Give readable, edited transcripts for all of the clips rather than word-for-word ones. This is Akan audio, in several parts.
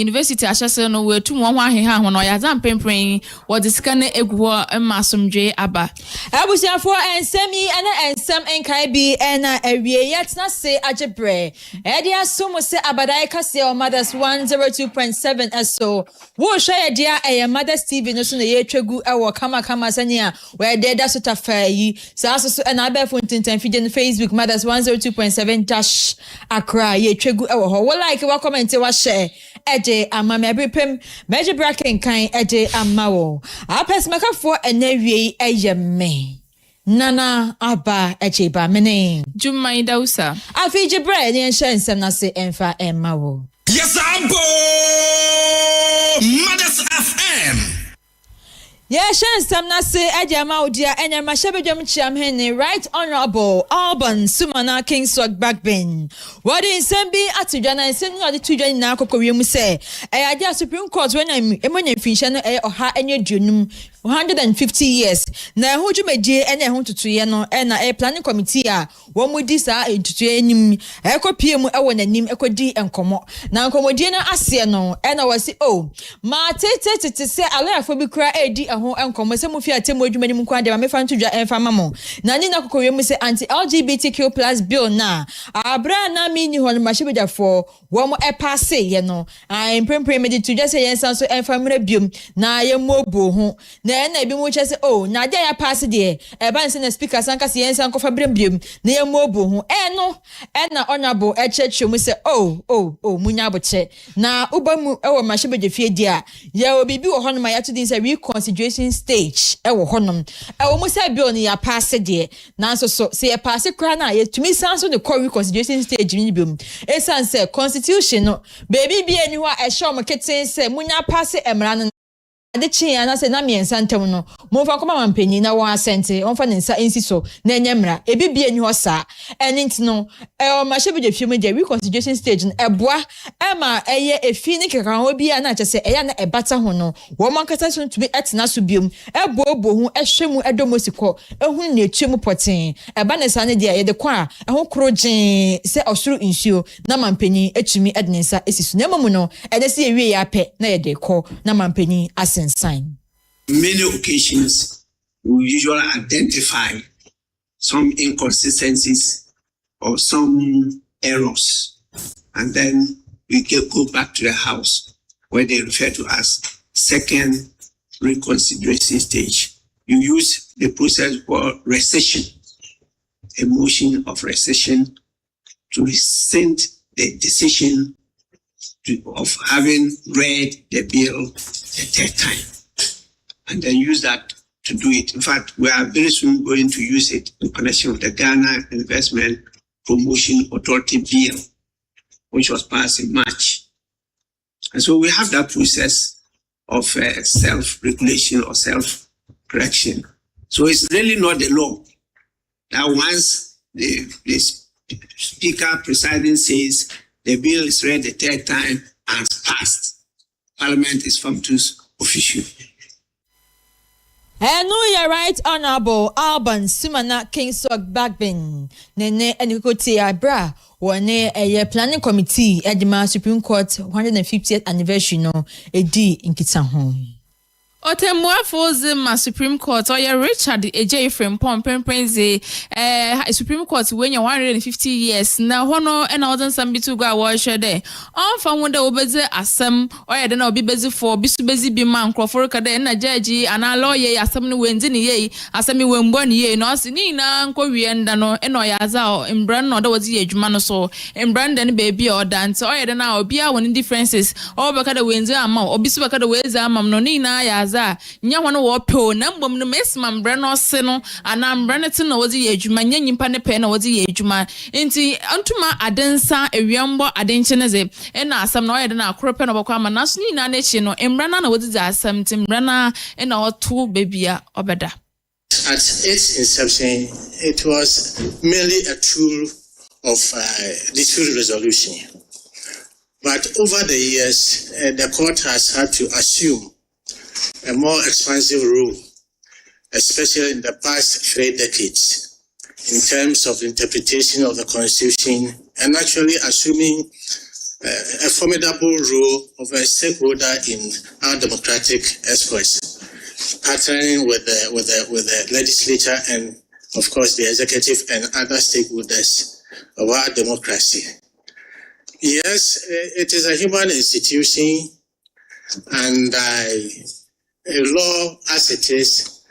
University ahyɛse no we tu mo ho aheha ho no ya zam pempren wo de sika ne egu ho masomdwe aba abusiafo ensemi ana ensem enkai bi na awie yetna se agebre ede asom se Abadae KASE Mothers 102.7 so wo hwe dia Mothers TV no so na ye twegu ewo kama sanya we de da so tafa yi sa so na abefo ntintan fide no Facebook Mothers 102.7 dash Accra ye twegu ewo ho wo like wa comment wa share eje ama me abrepem meje bracken kan eje ama wo apes makafo enawie eyeme nana aba eje ba mene Jumai Dausa afije bre ne ensem na se emfa emma wo yes ambo Mothers FM yes ensem na se eje ama odia enya ma shebedwam chiam hene right honorable Alban Sumana Kingswag Backbin what is sembi atudwa na ensem no de tudwa na akokowiem se eya Supreme Court when emonya finsha no oha enye duonum 150 years na ho dwumadie ene ho tutuye no na planning committee a wo mudi sa tutuye nim ekopie mu ewo nanim ekodi enkomo na enkomodie na ase no na wasi ma tete se alafo bi kura edi ho enkomo se mu fi atemu adwuma nim kwa de ma mefa ntudwa enfa mamo na ni na kokowem se anti LGBTQ+ bill na abra na mi ni ho no mahebedafo wo mo passe ye no impempre me di tudwa se yensan so enfa mra biom na ye mobo ho na bi mu chese na dia ya pass de ban se na speaker sanka se yensan kofa brembiom na ye mobo ho na honorable chechwe mu se munya boche na ubamu ewo mahebede fie dia ye obibi wo hono ma ya to din se reconsideration stage ewo honom ewo mu se bill ni ya pass de na so se ya pass kra na ye tumi sanso de reconsideration stage ni biom esan se constitution no baby bi eni ho a show mo keten se munya pass emra no ade chia na se na miensa ntem no momfa koma mampani na won asente onfa ne nsa ensi so na enyemra ebibi eni ho sa enint no ma shebede fium de reconsideration stage no eboa ma eye efi ne keka ho bia na chese eya na ebata ho no wo mankasa so tumi etena so biom ebobo ho ehwemu edomosiko ehun na etwemu poten eba ne sa ne de ye de kwa ho krogin se osuru nsuo na mampani etumi ednensa esisu na mamu no ede se ewie ya pe na ye de ko na mampani sign. Many occasions we usually identify some inconsistencies or some errors, and then we go back to the house where they refer to as second reconsideration stage. You use the process called rescission, a motion of rescission to rescind the decision of having read the bill the third time, and then use that to do it. In fact, we are very soon going to use it in connection with the Ghana Investment Promotion Authority bill, which was passed in March. And so we have that process of self-regulation or self-correction. So it's really not the law that once the speaker presiding says the bill is read the third time and passed, Parliament is functus official. You're right, Honorable Alban Sumana Kingswag Backbin. Nene Enikoti Abra, one a planning committee at the Supreme Court 150th anniversary no a D in Kitahome. Otemwafoze ma Supreme Court or Richard AJ from Pemprenze Supreme Court when you 150 years na hono and other some bitu go wash there on from wonder obeze asem or ya na obi bezi for bisu bezi bi man croforo kada na judge and a lawyer asem no wenzi ni ye asem wembo ni ye no asini na nko wienda no eno ya za embran no da wazi adwuma no so embran den baby or dance or ya na obi a won differences or bakada wenzi ama obi su bakada wezi ama no ni na ya nya wono wo pe na mbom no mesma mbra no se no ana mbra ne te na wozi ye adwuma nya nyimpa ne pe na wozi ye adwuma enti antuma adensa ewiambo adenche ne ze na asam na oyede na akoro pe no bokwa ama na so ni na chi no mbra na wozi za asam ti mbra na oto bebia obeda. At its inception, it was merely a tool of dispute resolution. But over the years, the court has had to assume a more expansive role, especially in the past 3 decades, in terms of interpretation of the Constitution and actually assuming a formidable role of a stakeholder in our democratic express, partnering with the legislature and, of course, the executive and other stakeholders of our democracy. Yes, it is a human institution, and a law as it is,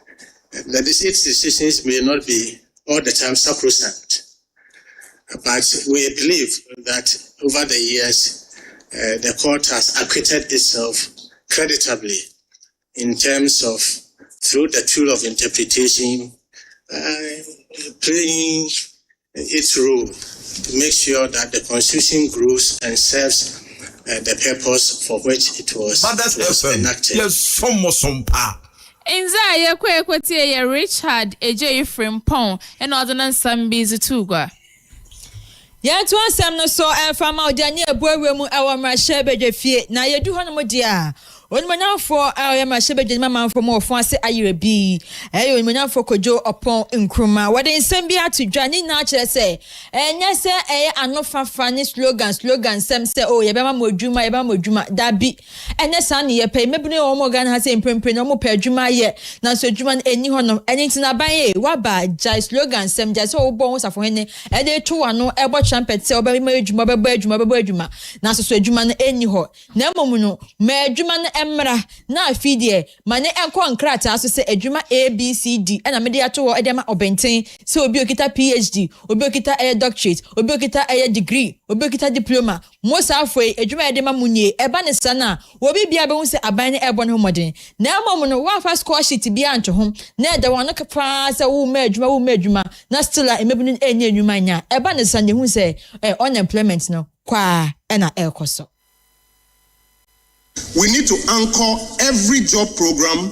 that its decisions may not be all the time sacrosanct. But we believe that over the years, the court has acquitted itself creditably in terms of, through the tool of interpretation, playing its role to make sure that the Constitution grows and serves the purpose for which it was enacted. Yes, Inza ye kwetie ye Richard Eje Frimpong and ordinance Sambizi Tugwa. Ya to asem no so from Audiania Boeremu our Mashebe Fie. Na ye do hono dia. Onimanya for ya Mashebe Mama for more for say aye bi. Onimanya for kojo upon nkruma. Wade nsem bia to dwane na kire say. Enye se anofafa ni slogan sem say oh ye be ma modwuma da bi. Enye sa ne ye pe mebune o mo gan ha say empempre no mo pe adwuma ye. Na so adwuma eni hono eni tina ban ye waba jai slogan sem jai so obo ho safo hene e de to ano e bo trumpet say oba ma adwuma na so adwuma no eni ho na mom no ma adwuma no emra na afidie mane enko nkrata so say adwuma ABCD na me de ato wo e de ma obenten say obi okita PhD obi okita doctorate obi okita degree obi okita diploma mo sa afoi adwuma e de ma munye e ba ne sana obi bia be hu say aban ne ebo ne homoden na mom no wa fa score sheet bia anto ho na e de wono kapa say wo ma adwuma na still a emebunu enye adwuma nya e ba ne sana hu say unemployment no kwa na ekoso. We need to anchor every job program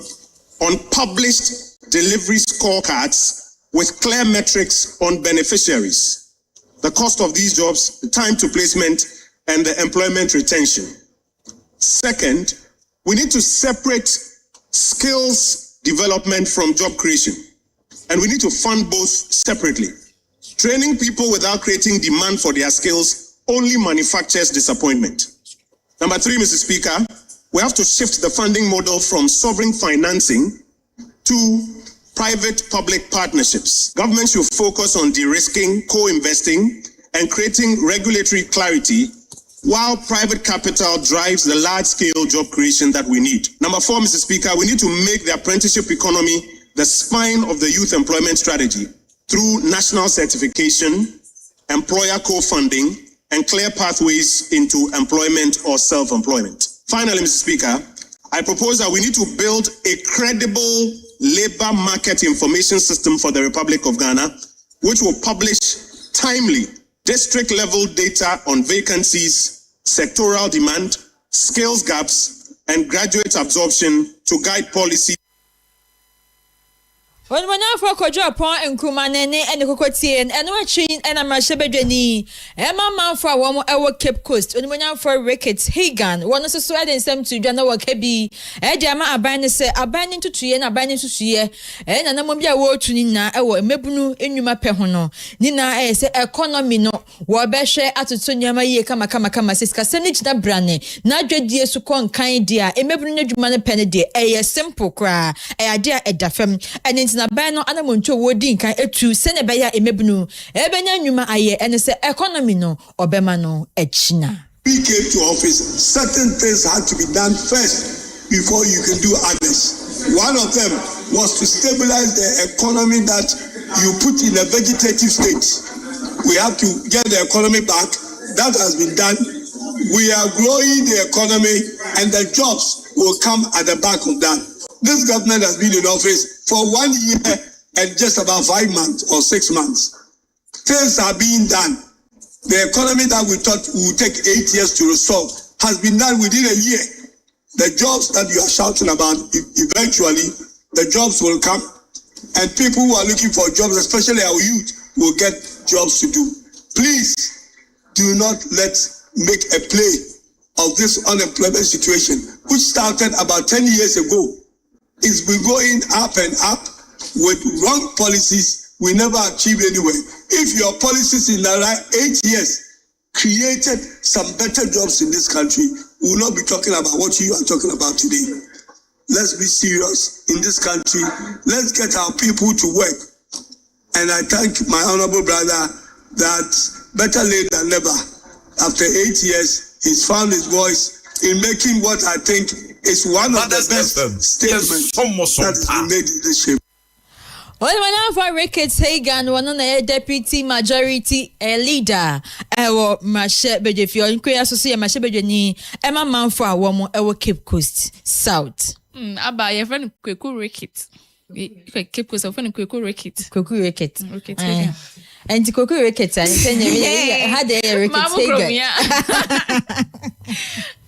on published delivery scorecards with clear metrics on beneficiaries, the cost of these jobs, the time to placement, and the employment retention. Second, we need to separate skills development from job creation, and we need to fund both separately. Training people without creating demand for their skills only manufactures disappointment. Number 3, Mr. Speaker, we have to shift the funding model from sovereign financing to private-public partnerships. Government should focus on de-risking, co-investing, and creating regulatory clarity while private capital drives the large-scale job creation that we need. Number 4, Mr. Speaker, we need to make the apprenticeship economy the spine of the youth employment strategy through national certification, employer co-funding, and clear pathways into employment or self-employment. Finally, Mr. Speaker, I propose that we need to build a credible labor market information system for the Republic of Ghana, which will publish timely district-level data on vacancies, sectoral demand, skills gaps, and graduate absorption to guide policy. When for kojo upon nkruma nene and kokotie and no chin and amashebedwani Emma man for one our Cape Coast when for Ricketts Hagan one so sweden sem to Jana wa kebi ejama aban say aban to tuye na aban to suye na mo bia wo tuni na ewo mebunu enwuma pe ho no ni na say economy no wo be hwe atoto nyama ye kama siska sene chida brane na dwadie so kon kan dia emebunu adwuma ne pen dia simple kra ade a edafem and na ban no anamonto wodi nkan etu sene beya emebunu ebenya nwuma aye ene se economy no obema no echina. We came to office, certain things had to be done first before you can do others. One of them was to stabilize the economy that you put in a vegetative state. We have to get the economy back. That has been done. We are growing the economy and the jobs will come at the back of that. This government has been in office for 1 year and just about 5 months or 6 months. Things are being done. The economy that we thought would take 8 years to resolve has been done within a year. The jobs that you are shouting about, eventually, the jobs will come. And people who are looking for jobs, especially our youth, will get jobs to do. Please do not make a play of this unemployment situation, which started about 10 years ago. It's been going up and up with wrong policies. We never achieve anywhere. If your policies in the last 8 years created some better jobs in this country, we will not be talking about what you are talking about today. Let's be serious in this country. Let's get our people to work. And I thank my honorable brother that better late than never. After 8 years, he's found his voice in making what I think is one of the best statements that has been made in this shape. Well, whenever Ricketts Hagan, one of the deputy majority leader, our Mashe Bedefio, in Korea, so see a Mashe Bedeni, Emma Manfra, woman, our Cape Coast South. Abba, your friend Kweku Ricketts. Cape Coast, friend Kweku Ricketts. Kweku Ricketts. And Kweku Ricketts, and had a Ricketts Hagan.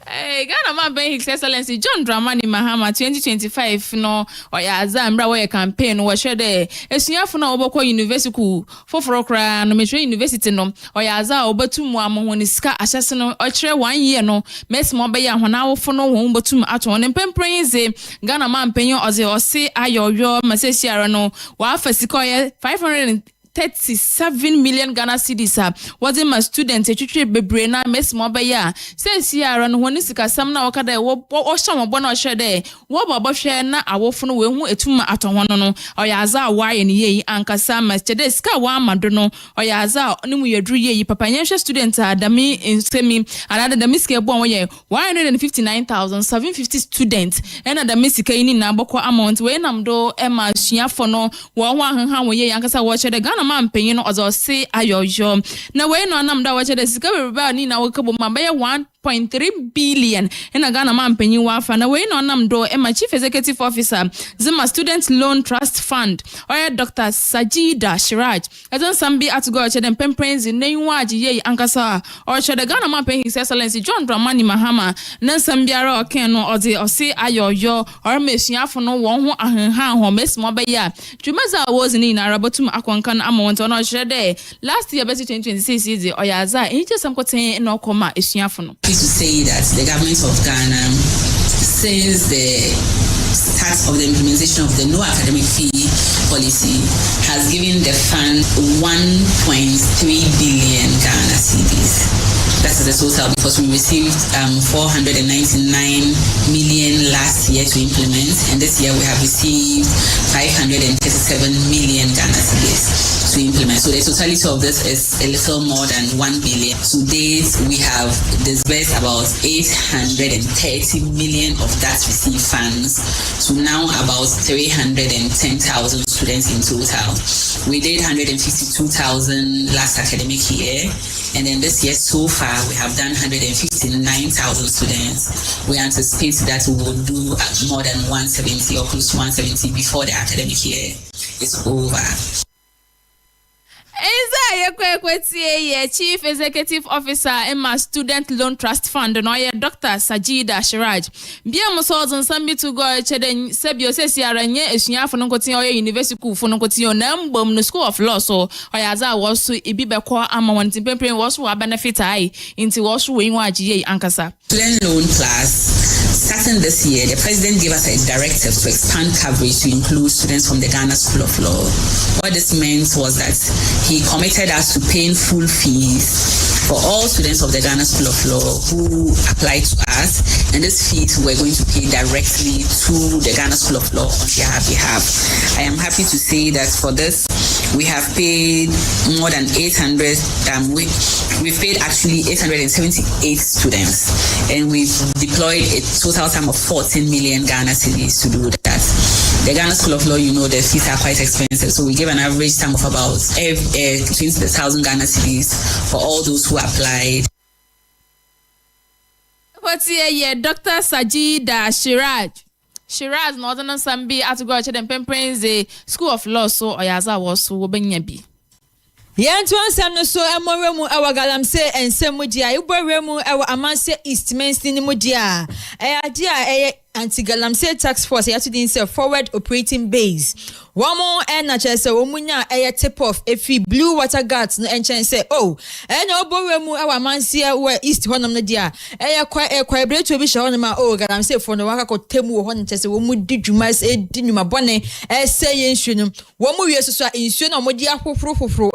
Ghana man ben His Excellency John Dramani Mahama 2025 no oyaza mbra we campaign wo hwede esuafo na obokọ university foforo kra no metwe university no oyaza obatumu amohoni sika ahyese no okire 1 year no mesmo be ya hona wofo no wo botum ato ne pemprenze Ghana man penyo oze ose ayoyo masesiara no wa afasika ye 537 million Ghana cedis was my students etwetwe bebre na mesmo be ya sensi ara no honi sika sam na wakada wo hye mo na hye wo babo hwe na awofo no we hu etuma atonho no oyaza awaye ne yeyi ankasa mastede sika wa amado no oyaza ne mu yedru yeyi papa nyenhwe student adami insemi anada dami sika bo ye 159,750 students and adami sika ni na boko amount we namdo ema suafo no wo ho ahanhan wo yeyi ankasa wo hye de Ghana man penyin no ozo se ayoyo na we no anam da wo hye de sika beba ni na wo kabo mamba ye 1.3 billion in Ghana man penyin wa fa na we no anam do ema chief executive officer Zima Student Loan Trust Fund oya Dr. Sajida Shiraj ezon sambi atugo hye de pemprenzi nenwa agiye ankasa o hye de Ghana man penyin His Excellency John Dramani Mahama na sambiara oken no ode ose ayoyo or mesuafo no won ho ahanhan ho mesmo be ya dwumaza was ni na rabotum akwankan amount no hye de last year 2026 is oyaza enje samkoten no koma esuafo no to say that the government of Ghana, since the start of the implementation of the no academic fee policy, has given the fund 1.3 billion Ghana cedis. That's the total because we received 499 million last year to implement, and this year we have received 537 million Ghana cedis to implement. So the totality of this is a little more than 1 billion. To date, we have disbursed about 830 million of that received funds to now about 310,000 students in total. We did 152,000 last academic year, and then this year so far we have done 159,000 students. We anticipate that we will do more than 170 or close to 170 before the academic year is over. Chief Executive Officer Emma Student Loan Trust Fund no ye Dr. Sajida Shiraj bia mo so zon sambi to go cheden sebio sesi aranye esuafo no kotin oye university fo no kotin na mbom no School of Law so oyaza wo so ebi beko ama wontin pempren wo so wa benefit ai inti wo so we nwa agiye ankasa. Student Loan Plus. Starting this year, the President gave us a directive to expand coverage to include students from the Ghana School of Law. What this meant was that he committed us to paying full fees for all students of the Ghana School of Law who applied to us, and this fees we're going to pay directly to the Ghana School of Law on their behalf. I am happy to say that for this, we have paid more than 800, we've paid actually 878 students, and we've deployed a total sum of 14 million Ghana cedis to do that. The Ghana School of Law, you know, the fees are quite expensive, so we give an average sum of about 20,000 Ghana cedis for all those who applied. What's here, Dr. Sajida Shiraj Northern Sambi at go to them Pemprenze School of Law so oyaza was so benyabi. Yan to answer no so amoremu awa galamse ensemu dia iboremu awa amanse east mainstream mu dia adia anti-galamsey task force ya to din say forward operating base. One more and na chese omunya a tip off if blue water guards no enchen say oh and obo mu our mansia where east honum no dia kwa bretu obi hye honum oh galamsey for no waka ko temu ho chese wo mu di dwuma di nwuma bone say yensu no wo mu wie so insu na mo di afoforo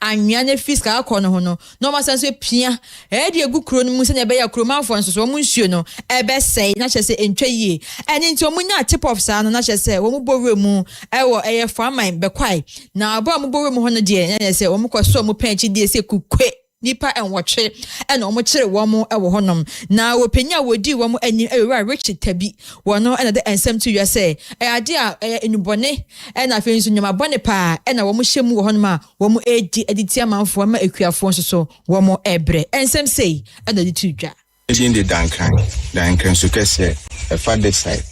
anwea na fiska akọ no ho no ma sanso pia de egu kro no mu se na be ya kromanfo nso so mo nsuo no ebe sei na chese entwa yie eni nti omunya tip off sa no na chese wo mu bowe mu wo farming be kwai na abo mo bowe mu ho no de na chese wo mu kwaso mo panchi de se kukwe nipa enwotwe ena omo kire wo mo ewo honom na wopenya wodi wo mo ani ewura Richard Tabi wono ena de ensem to you say ade a enubone ena afensu nyama bone pa ena wo mo hyemu wo honom a wo mo editi amanfo ma ekuafo nso so wo mo ebre ensem sei ena de to dwa in the dankan so kese a father side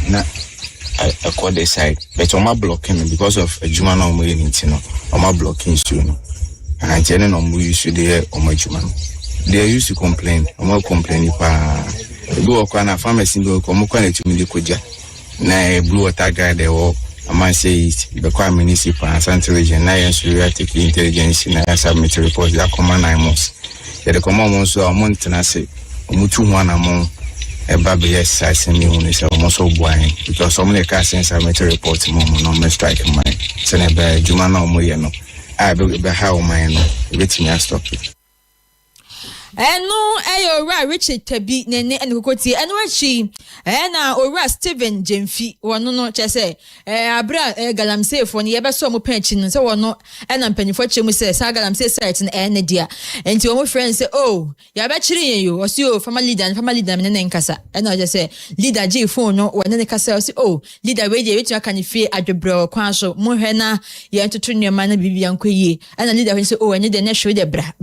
na a quarter side but on my blocking because of a juma no mo yinti no on my blocking soon and then no mo use there on my juma they used to complain on complain pa go kwa na pharmacy go ko mo kwa na tumi koja na blue water guy there o man say it the kwa municipal and central region na yen so take intelligence na submit report that command 9 months the command months so amount na say omutu ho anamon eba be exercise me hu say omo so buan because some the case submit report mo no me strike mine say na be juma na omo ye no I be how mine no betimi stop it. Eno ora Richard Tabi nene enukoti eno achi na ora Steven Jemfi wono no chese abra galamsey fo ne yebeso mo panchi no se wono na mpanifo chemu se sa galamsey site na ene dia enti wo mo friend say oh ya be chiri yen yo osi o family leader me ne nkasa ena je say leader G phone no wo ne kasa osi oh leader we je wetu aka ne fie adwebro kwan so mo hwe na ye ntoto nneema na bibia nkwaye ena leader we say oh ene de ne hwe de bra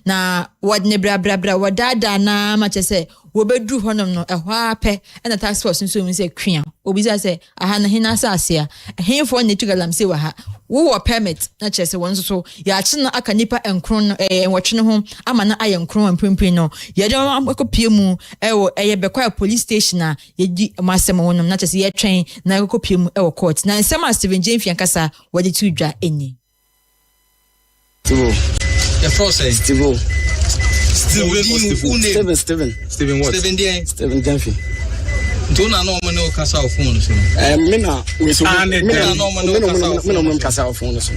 na wadne bra wadada na ma chese wo bedru honom no ehwa ape na task force nso mu se twia obi say aha na hina asase a henfo ne tugalamsey wa ha wo permit na chese won so ya chi na aka nipa enkron enwotwe ho ama na aye nkron ampempem no ye de akopie mu ewo eye bekwa police station a ye di masem wonom na chese ye twen na akopie mu ewo court na nsema Steven Jemfi ankasa wode tu dwa eni the process Steven what? Steven Dia. Steven Jemfi. Do na no mo kasa of phone so. Me na we so me no kasa of phone so.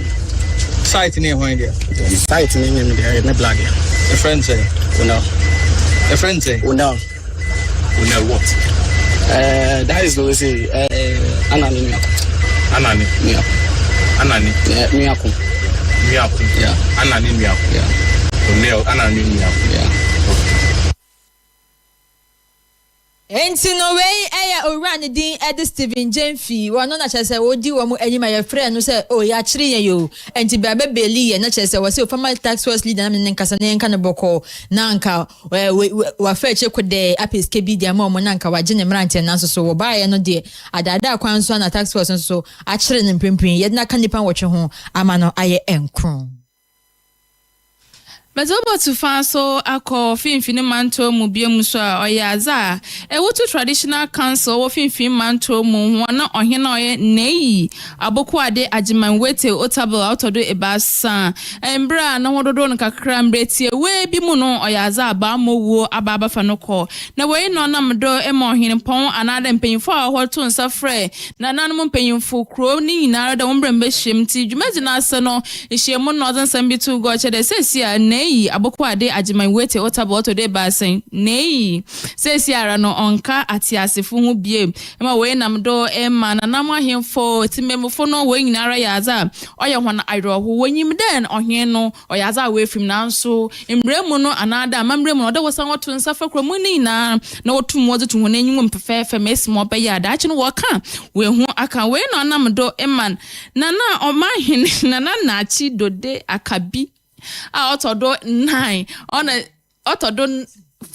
Site near when there. Site near me there na black. A friend say. No. A friend say. No. What? That is the way say Anani. Miyako. Yeah. Anani Miyako. Yeah. Enti no way ora ne din ede Steven Jemfi wono na chese wodi wo mu anyima ye friend no say oh ya chire ye yo enti ba be beli ye na chese wo say former tax force leader na nkasa na nka ne boko na nka wa fa che kode apeske bi dia ma mo na nka wa gene mrante na so wo ba ye no de adada kwan so na tax force so a chire ne mpempem ye na ka nipa wotwe ho ama no aye enkron. Bezobo to fanso ako finfini manto mu biemu so a oyaza wotu traditional council wo finfini manto mu wana ohina oye nei abokuade ajiman wete otable autodo ebasa embra na hododo no kakra mbretie we bi mu no oyaza aba mowo ababa fanoko na we no namdo ema ohine pon anada mpanyimfo a hoto nsafre na nanum mpanyimfo kro ni nyinara da wombrembe hyemti dwumaji na ase no hyemu no ozansambi tu go chede sesia nei abokuade ajiman wete otable autodo ebasen nei sesia no onka atiasefo hu biem ema we namdo ema na namahemfo timemfo no we nyinara yaza oye hwana airoho wonyim den ohien no oyaza we fim nanso embremu no anada mambremu no da wosan woto nsafa kromu ni na wotum wozo to hona enyim mpefefe mesmo be ya da chi no woka we hu aka we no namdo eman na omahin na achi dode akabi a otodo 9 ona otodo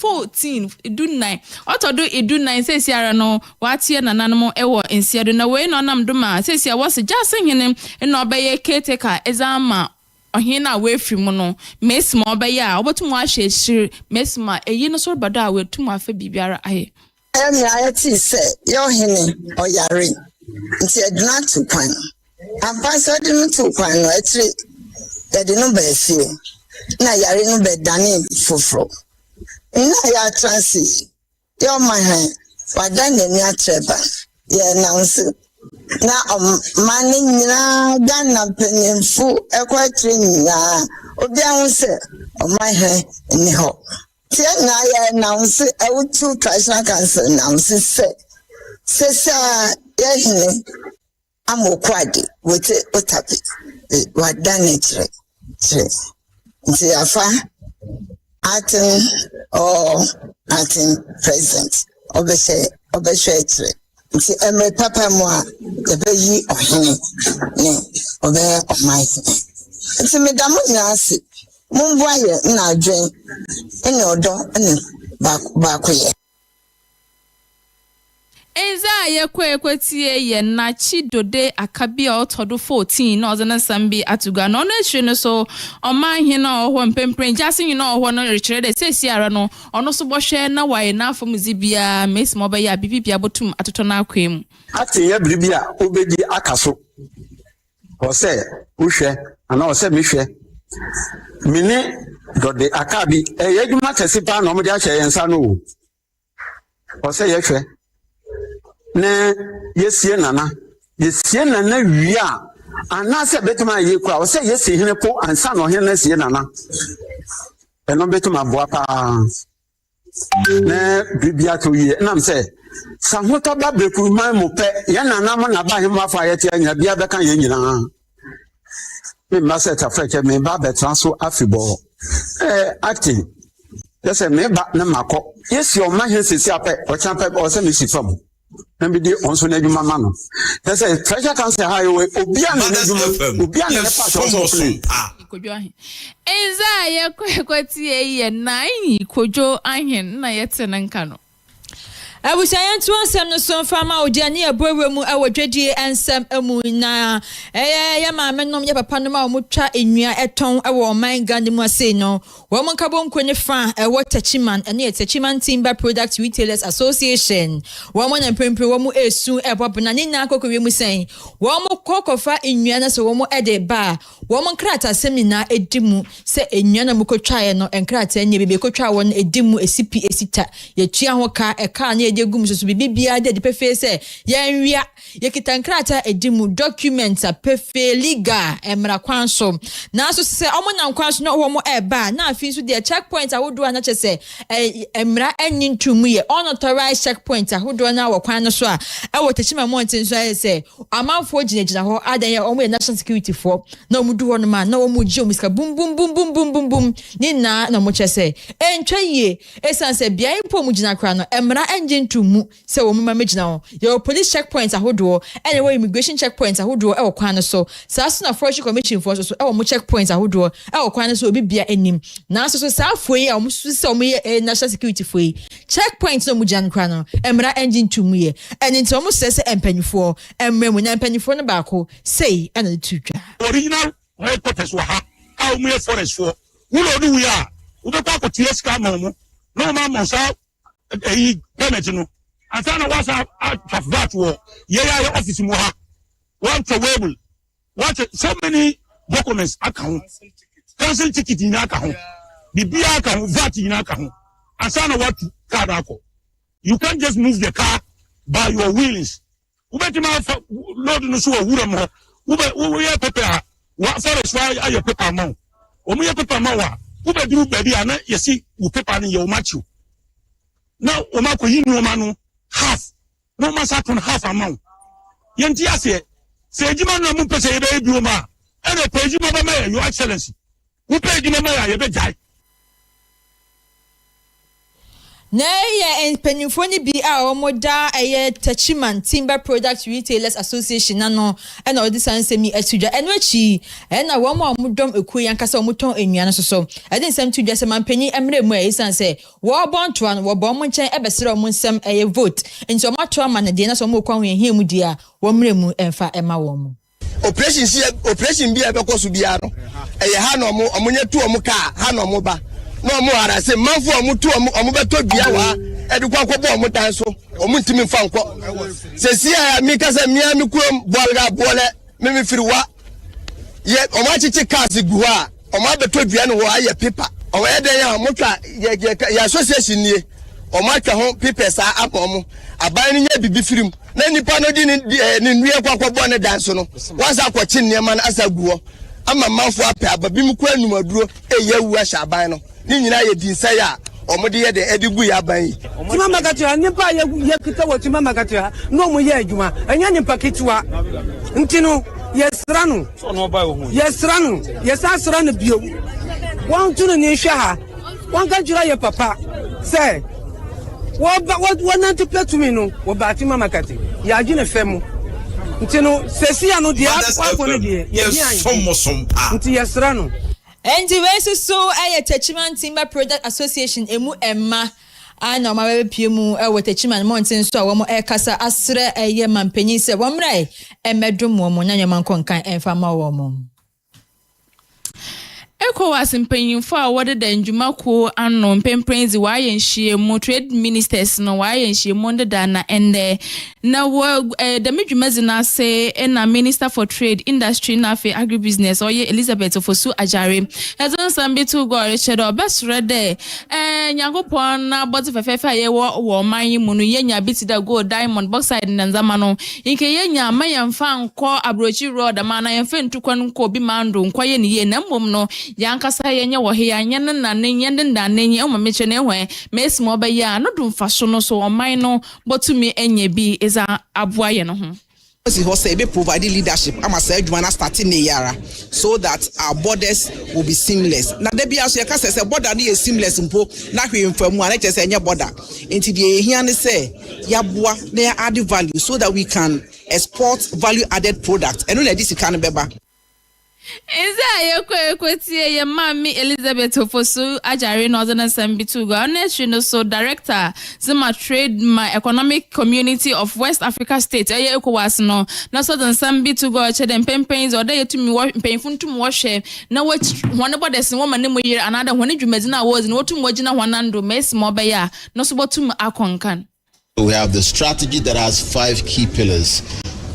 14 idu 9 otodo idu 9 sesiara no watie nananmo ewo ensiedo na we no namdo ma sesia wose jasen hene no obeye caretaker ezama ohina we fim no mesmo obeye a obotum ahye shiri mesma eyi no so bado a wetum afa bibiara aye I say, your henny or yari. Nti eduna to kwan. Ampa de to kwan no etri de no be fie. Na yare no be dane foforo. Na ya transi. Your man wadan ni atreba. Ye announce na mani nyina Ghana penimfu ekwatri nyina obi ahun se o my ni ho. Tie na ya announce e wutu traditional council announce se yehine amokwade wote otapi wadanetire nti afa acting president obeshe tire nti emre papa mo a ebeyi ohene ne obe omaise nti medamu nyase mumbo aye na adwen ene odo ene bakoye Eza yekwetie ye na chidode akabia otodo 14 na ozana sambi atuga no no so oman hina ohwo mpempren jase hina ohwo no rechere de sesi ara no ono so bohwe na waye na afom zibia mes mo ba ya bibibia botum atoto na akwem ati ye bibia obedi akaso o se uhwe ana o se mehwe mini dode akabi yeduma tesipa na omde ache yensa no o se yehwe ne yesie nana wia anase betuma yekwa o se yesi hene po ansa no hene sie nana eno betuma boa pa ne bibia to ye nam se sahoto ba beku man mo pe ye nana mo na ba hema fa yete anya bia beka ye nyina me mase ta freche me ba betranso afibo acting yese me ba na mako yesi o ma hensisi ape o champe o se me sifam Nambidi onso na djuma mano. Tese treasure council highway obia na djuma obia na pa so play. Kojo ahin. Eza ye kwetie ye na yi kojo ahin na yete na nka no. Abusayan to ansem no so fama odiani abwewe mu awodwedie ansem emu na ya maame nom ya papa no ma omutwa enua eton ewo man Ghana mu ase no wo mon kabo nkonye fa ewo tachiman ene tachiman timber product retailers association wo mon empempre wo mu esu ebob na nina akokowe mu sen wo mo kokofa enua na so wo mo ede ba wo mon krata semina edimu se enua na mu kotwae no enkrata enye bebe kotwa won edimu esipi esita ye tua ho ka eka na gum so bibia de pefe se yenwia yekita nkrata edimu documents a pefe liga emra kwanso na so se omo kwanso no wo mo eba na afi so de checkpoint ahodo na chese emra anyintumu ye unauthorized checkpoint ahodo na wo kwan no so a ewo techima mountain so se amanfo ginagina ho adan ye omo national security for na omo du ho no ma na omo gi omiska bum bum bum bum bum bum bum ni na mo chese entwa ye esanse bia impo mu gina kra no emra tumu se wo mama megina ho your police checkpoint ahodo ene wo immigration checkpoint ahodo e wo kwan no so saso na forestry commission for so e wo mo checkpoint ahodo e wo kwan no so obi bia enim na so sa afoi e wo so se wo ye national security foi checkpoint no mu jan kra no emra engine tumu ye ene nti wo se empanifo emre mu nya empanifo no baako sei ene tutwa original headquarters wa ha a wo ye forest for wo lo du ya wo be kwa ko tie ska ma mo no ma mo sa permit no antana wasa that war yeah office mo ha want to wable what so many documents account cancel ticket in account bibia account VAT in account antana what card account you can't just move the car by your wheels ubetima load no so wura mo ube ye paper wa forest why ayo paper mo omo ye paper mo wa ube duru baby ana yesi u paper ni ye o match you. Now, Omako Yinu half, no massacre half amount. Yantiase, say Jima no Mumpese baby, and a page of your excellency. Who paid you a bed? Nay, and penufoni be our moda a tachiman timber product retailers association nano and all this answer me esuja and wechi and a woman mudom ekuyan kasa muton enyana so I didn't send to just a man penny emre mo and say war born to one war born chen ebesero munsem a vote and so much man and dinner so mo kwan here mudia womremu emfa ema wom operation bi ebe koso bia no ha no omunye tu omuka ha no mo ba no mo ara se manfo omutu omubeto bia wa edukwa kwọ mo dan so omo ntimi fa nkọ sesi a mi kasa mia mi kurom bolga bole me firiwa ye omo achichi KASE gu ha omo abeto dua ne ho aye paper omo eden ya mo twa ya association nie omo atwa ho papers a apom aban ne nya bibi firim na nipa no di ne nwie kwakọ ne dan so no wansa akọchi niema na asa gu ho ama manfo apɛ ababi mu kwa numaduro eyewu ahya aban no ni nyina ye dinsa ya omode ye de edigu ya aban yi tima magatua nipa ye kita wotima magatua no mu ye adwuma anya nipa kitwa ntino yesra no yesasra no bio won tunu ni hwa ha won ka jura ye papa say wo nanti platumi no wo batima makati ya agine femu ntino sesia no dia kwa no dia yes nti yesra no enti we so Techiman Timber Product Association emu emma ana ma we piemu e Techiman mountain so wo mo e kasa asre eye mampanyin se wo mrai emedum wo mo nyanyama nkonkan emfama wo mo ECOWAS mpanyinfo a wode da ndwumako ano mpemprenzi wa yenhie mu trade ministers no wa yenhie mu ndeda na ende na wo da medwumazi na se na minister for trade industry na fe agribusiness oye Elizabeth Ofosu Ajare ezon sambitu go rechedo besre de nyagopon na body fefefe ye wo man mu no yenya bitida gold diamond bauxite nanzama no nke yenya mayamfa nko abrochi road mana yemfe ntukwan nko bi mando nkwaye ni ye na mmom no yankasa yenye wo he anye na nenye nda nenye o mameche ne hwe mesimo ba ya no dum fa so no so oman no botumi enye bi eza aboa ye no ho he say be provide leadership ama say adwuma starting the yara so that our borders will be seamless na de bia so yaka say border na seamless mpo na hwe mfamu ana che say enye border enti de ehia ne say yaboa na add value so that we can export value added product eno na this can beba Inza yetie ye mami Elizabeth Ofosu Ajare Northern Assembly to go on so director Zima Trade my economic community of West Africa State eye ECOWAS no na Southern Assembly to go che dem campaigns or dey to me painful to wash na what one about the woman name year another when dwumadi na was no to mogina wanando mes mobeya no so botum akonkan. We have the strategy that has 5 key pillars.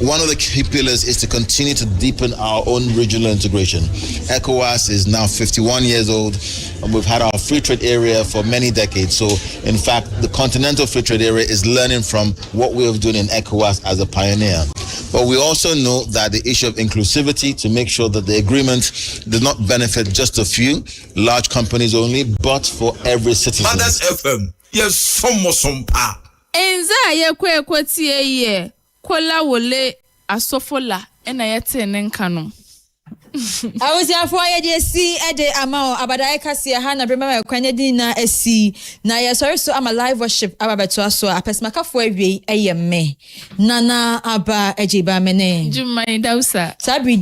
One of the key pillars is to continue to deepen our own regional integration. ECOWAS is now 51 years old, and we've had our free trade area for many decades. So, in fact, the continental free trade area is learning from what we have done in ECOWAS as a pioneer. But we also know that the issue of inclusivity, to make sure that the agreement does not benefit just a few, large companies only, but for every citizen. Mothers FM, yes, some pa. Enza ye kwetie ye. Kola wole asofola ena yete nenkano. I was here for ye see ede amao Abadae KASE ha na brema kwanye din na esi na ye sorry so am a live worship ababeto so apesmaka fo awie eye me nana aba ejiba mene Jumai dausa sabri